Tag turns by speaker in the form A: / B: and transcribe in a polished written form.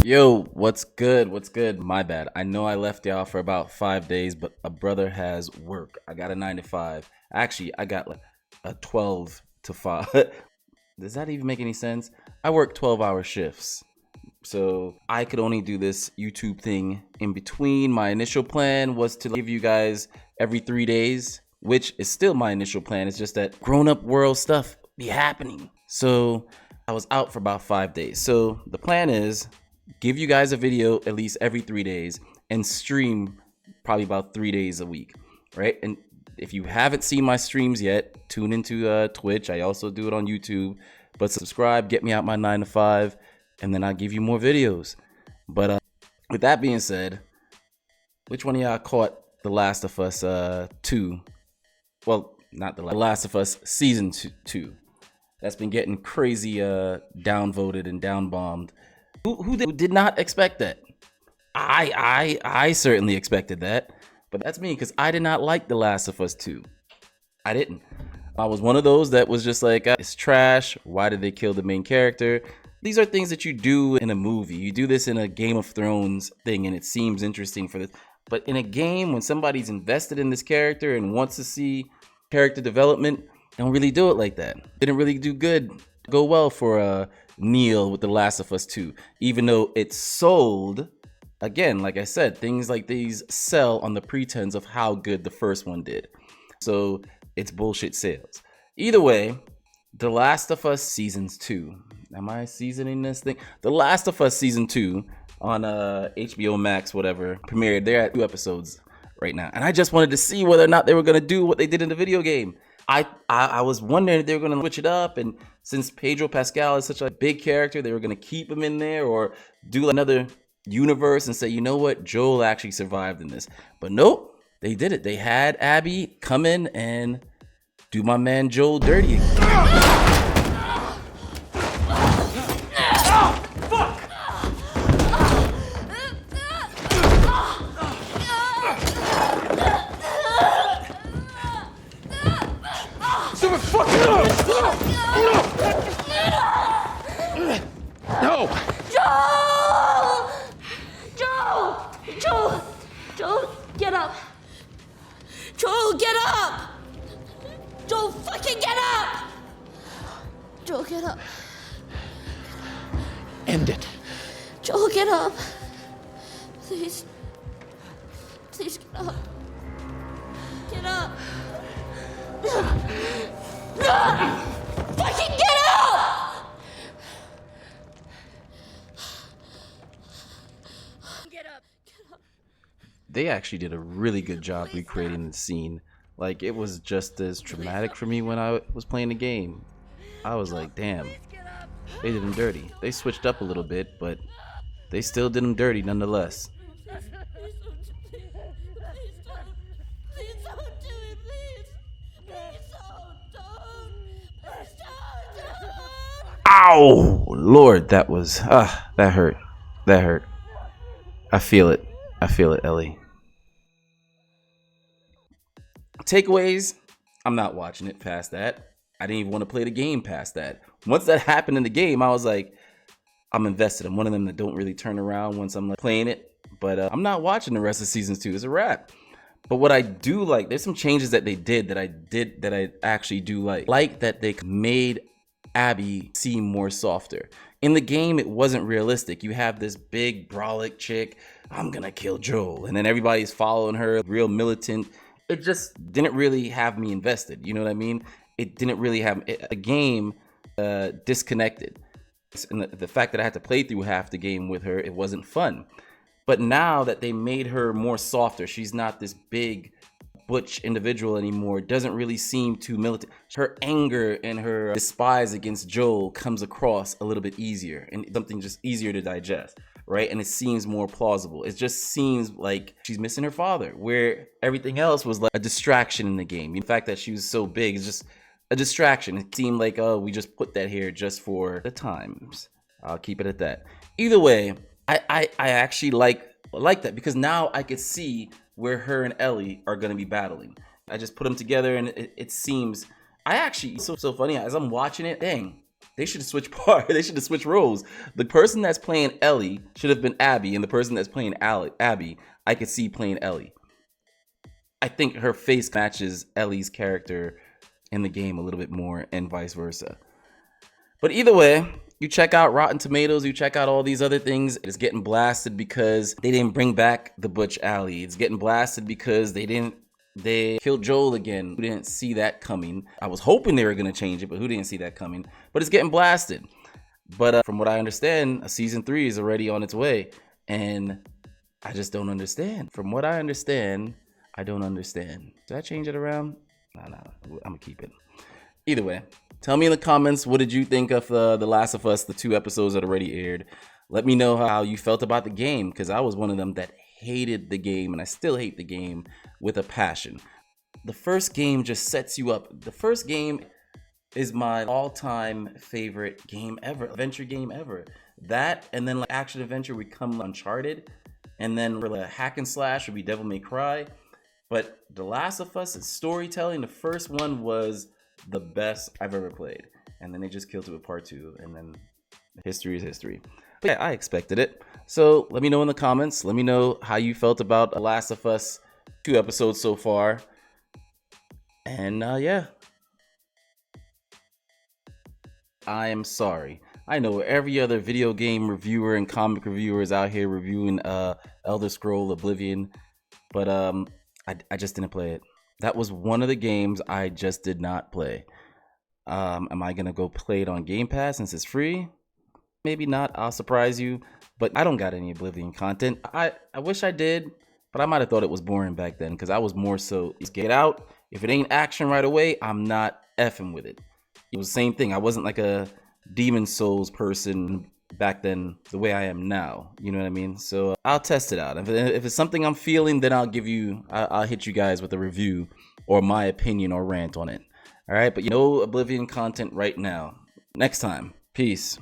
A: Yo, what's good? What's good? My bad. I know I left y'all for about 5 days, but a brother has work. I got a 9 to 5. Actually, I got like a 12 to 5. Does that even make any sense? I work 12-hour shifts. So I could only do this YouTube thing in between. My initial plan was to give you guys every 3 days, which is still my initial plan. It's just that grown-up world stuff be happening. So I was out for about 5 days. So the plan is give you guys a video at least every 3 days and stream probably about 3 days a week, right? And if you haven't seen my streams yet, tune into Twitch. I also do it on YouTube. But subscribe, get me out my 9 to 5, and then I'll give you more videos. But with that being said, which one of y'all caught The Last of Us 2? Well, not The Last of Us Season 2. That's been getting crazy downvoted and downbombed. Who did not expect that? I certainly expected that. But that's me, because I did not like The Last of Us 2. I didn't. I was one of those that was just like, it's trash. Why did they kill the main character? These are things that you do in a movie. You do this in a Game of Thrones thing, and it seems interesting for this. But in a game, when somebody's invested in this character and wants to see character development, they don't really do it like that. Didn't really go well for Neil with The Last of Us 2, even though it sold. Again, like I said, things like these sell on the pretense of how good the first one did. So it's bullshit sales. Either way, The Last of Us Season 2. Am I seasoning this thing? The Last of Us Season 2 on HBO Max, whatever, premiered. They're at 2 episodes right now. And I just wanted to see whether or not they were going to do what they did in the video game. I was wondering if they were going to switch it up. And since Pedro Pascal is such a big character, they were going to keep him in there or do another universe and say, you know what, Joel actually survived in this. But nope. They did it. They had Abby come in and do my man Joel dirty.
B: Super fucking No!
C: Joel, get up! Joel, get up! Joel, fucking get up! Joel, get up.
B: End it.
C: Joel, get up. Please. Please get up. Get up. Fucking get up! Get up. Get up.
A: They actually did a really good job recreating the scene. Like, it was just as traumatic for me when I was playing the game. I was like, damn, they did him dirty. They switched up a little bit, but they still did him dirty nonetheless.
C: Please don't do it, please. Please don't.
A: Ow! Lord, that was, that hurt. That hurt. I feel it. I feel it, Ellie. Takeaways, I'm not watching it past that. I didn't even want to play the game past that. Once that happened in the game, I was like, I'm invested. I'm one of them that don't really turn around once I'm like playing it. But I'm not watching the rest of season 2. It's a wrap. But what I do like, there's some changes that they did that I actually do like. Like that they made Abby seem more softer. In the game, it wasn't realistic. You have this big brolic chick, I'm gonna kill Joel, and then everybody's following her, real militant. It just didn't really have me invested. You know what I mean? It didn't really have a game disconnected. And the fact that I had to play through half the game with her, it wasn't fun. But now that they made her more softer, she's not this big butch individual anymore. It doesn't really seem too militant. Her anger and her despise against Joel comes across a little bit easier and something just easier to digest, right? And it seems more plausible. It just seems like she's missing her father, where everything else was like a distraction in the game. The fact that she was so big is just a distraction. It seemed like, oh, we just put that here just for the times. I'll keep it at that. Either way, I actually like that, because now I could see where her and Ellie are going to be battling. I just put them together and it seems, I actually, it's so funny, as I'm watching it, dang, They should have switched part. They should have switched roles. The person that's playing Ellie should have been Abby, and the person that's playing Abby, I could see playing Ellie. I think her face matches Ellie's character in the game a little bit more, and vice versa. But either way, you check out Rotten Tomatoes, you check out all these other things. It's getting blasted because they didn't bring back the Butch Alley. It's getting blasted because they killed Joel again. Who didn't see that coming? I was hoping they were going to change it, but who didn't see that coming? But it's getting blasted. But from what I understand, a season 3 is already on its way. And I just don't understand. From what I understand, I don't understand. Did I change it around? No, I'm going to keep it. Either way, tell me in the comments, what did you think of The Last of Us, the 2 episodes that already aired? Let me know how you felt about the game, because I was one of them that hated the game, and I still hate the game with a passion. The first game just sets you up. The first game is my all-time favorite game ever, adventure game ever. That, and then like action adventure would come Uncharted, and then for like a hack and slash would be Devil May Cry. But The Last of Us is storytelling. The first one was the best I've ever played, and then they just killed it with part 2, and then history is history. But yeah, I expected it. So let me know in the comments. Let me know how you felt about The Last of Us 2 episodes so far. And yeah, I am sorry. I know every other video game reviewer and comic reviewer is out here reviewing Elder Scroll Oblivion, but I just didn't play it. That was one of the games I just did not play. Am I gonna go play it on Game Pass since it's free? Maybe not. I'll surprise you. But I don't got any Oblivion content. I wish I did, but I might have thought it was boring back then because I was more so get out. If it ain't action right away, I'm not effing with it. It was the same thing. I wasn't like a Demon Souls person back then the way I am now. You know what I mean? So I'll test it out. If it's something I'm feeling, then I'll hit you guys with a review or my opinion or rant on it. All right, but no Oblivion content right now. Next time. Peace.